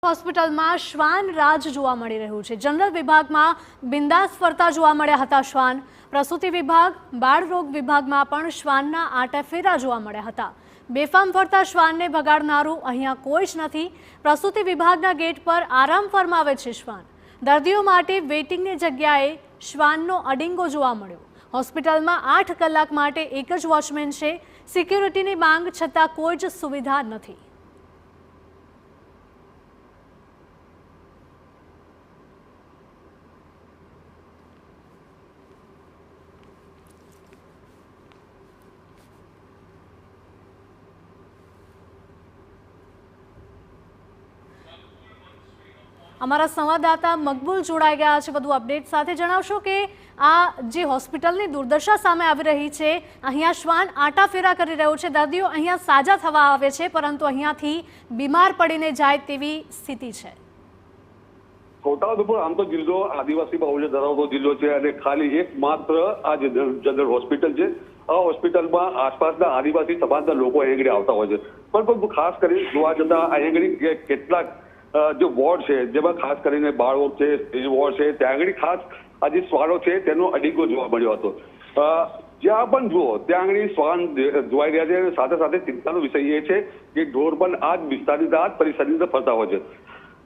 હોસ્પિટલમાં શ્વાન રાજ જોવા મળી રહ્યું છે। જનરલ વિભાગમાં બિંદાસ ફરતા જોવા મળ્યા હતા શ્વાન। પ્રસૂતિ વિભાગ, બાળ રોગ વિભાગમાં પણ શ્વાનના આંટાફેરા જોવા મળ્યા હતા। બેફામ ફરતા શ્વાનને ભગાડનારું અહીંયા કોઈ જ નથી। પ્રસૂતિ વિભાગના ગેટ પર આરામ ફરમાવે છે શ્વાન। દર્દીઓ માટે વેઇટિંગની જગ્યાએ શ્વાનનો અડિંગો જોવા મળ્યો। હોસ્પિટલમાં 8 કલાક માટે એક જ વોચમેન છે। સિક્યુરિટીની માંગ છતાં કોઈ જ સુવિધા નથી। અમારા સંવાદદાતા મકબૂલ જોડાઈ ગયા છે વધુ અપડેટ સાથે। જણાવશો કે આ જે હોસ્પિટલની દુર્દશા સામે આવી રહી છે, અહીંયા શ્વાન આંટાફેરા કરી રહ્યો છે। દર્દીઓ અહીંયા સાજા થવા આવે છે, પરંતુ અહીંયાથી બીમાર પડીને જાય તેવી સ્થિતિ છે। છોટાઉદેપુર આમ તો જિલ્લો આદિવાસી બહુલ ધરાવતો જિલ્લો છે અને ખાલી એકમાત્ર આ જનરલ હોસ્પિટલ છે। આ હોસ્પિટલમાં આસપાસના આદિવાસી સમાજના લોકો અહીં આવતા હોય છે, પણ ખાસ કરી જોવા જતા અહીં કેટલાક जो वॉर्ड है जेमा खास કરીને બાળકો છે, સ્ત્રી વોર્ડ છે, ત્યાં આગળ ખાસ આ જે શ્વાનો છે તેનો અડીંગો જોવા મળ્યો હતો। જ્યાં પણ જુઓ ત્યાં આગળ શ્વાન જોવાઈ રહ્યા છે। સાથે સાથે ચિંતાનો વિષય એ છે કે ઢોર પણ આ જ વિસ્તારની આ જ પરિસરની અંદર ફરતા હોય છે।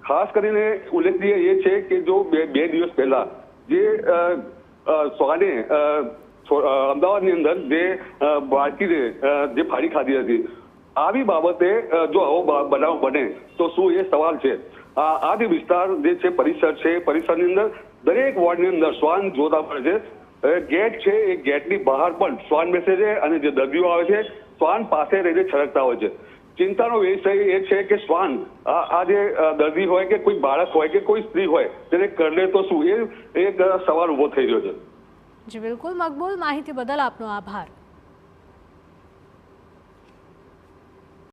ખાસ કરીને ઉલ્લેખનીય એ છે કે જો બે દિવસ પહેલા જે શ્વાને અમદાવાદની અંદર જે બાળકીને જે ફાડી ખાધી હતી, આવી બાબતે જો આવો બનાવ બને તો શું એ સવાલ છે। આ જે વિસ્તાર જે છે પરિસર છે, પરિસરની અંદર દરેક વોર્ડની અંદર શ્વાન જોવા મળે છે। ગેટ છે એ ગેટની બહાર પણ શ્વાન બેસે છે અને જે દર્દીઓ આવે છે શ્વાન પાસે રહીને છલકતા હોય છે। ચિંતાનો વિષય એ છે કે શ્વાન આ જે દર્દી હોય કે કોઈ બાળક હોય કે કોઈ સ્ત્રી હોય તેને કરડે તો શું, એ એક સવાલ ઉભો થઈ રહ્યો છે। જી બિલકુલ મકબૂલ, માહિતી બદલ આપનો આભાર।